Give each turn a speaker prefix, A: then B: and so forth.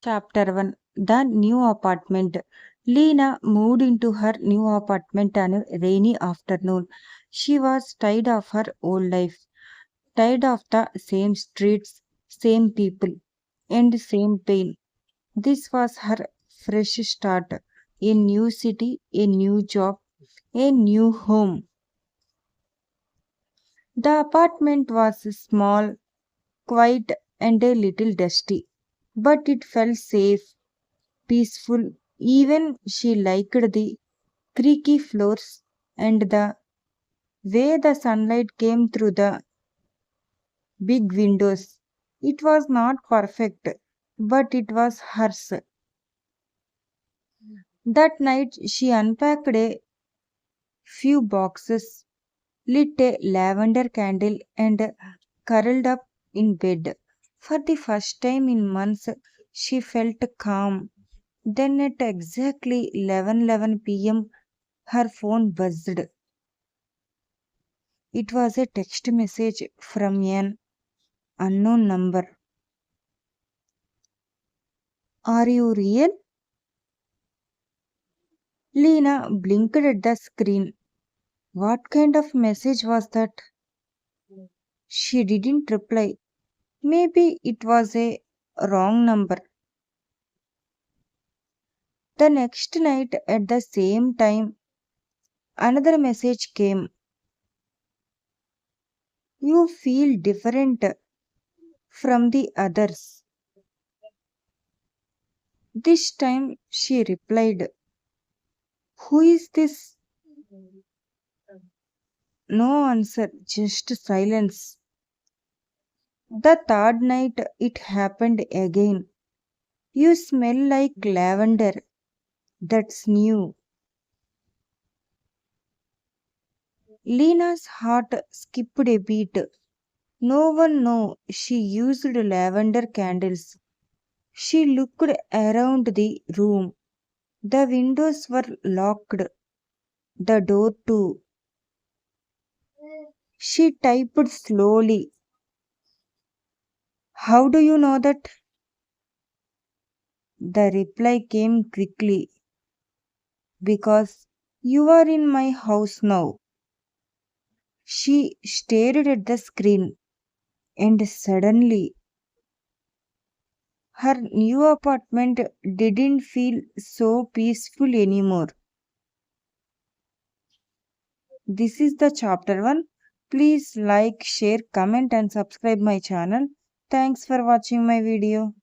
A: Chapter 1. The New Apartment. Lena moved into her new apartment on a rainy afternoon. She was tired of her old life, tired of the same streets, same people, and same pain. This was her fresh start. A new city, a new job, a new home. The apartment was small, quiet, and a little dusty, but it felt safe, peaceful. Even she liked the creaky floors and the way the sunlight came through the big windows. It was not perfect, but it was hers. That night she unpacked a few boxes, lit a lavender candle, and curled up in bed. For the first time in months, she felt calm. Then at exactly 11:11 p.m., her phone buzzed. It was a text message from an unknown number. Are you real? Lena blinked at the screen. What kind of message was that? She didn't reply. Maybe it was a wrong number. The next night at the same time, another message came. You feel different from the others. This time she replied, who is this? No answer, just silence. The third night it happened again. You smell like lavender. That's new. Lena's heart skipped a beat. No one knew she used lavender candles. She looked around the room. The windows were locked, the door too. She typed slowly. How do you know that? The reply came quickly. Because you are in my house now. She stared at the screen, and suddenly her new apartment didn't feel so peaceful anymore. This is the chapter 1. Please like, share, comment and subscribe my channel. Thanks for watching my video.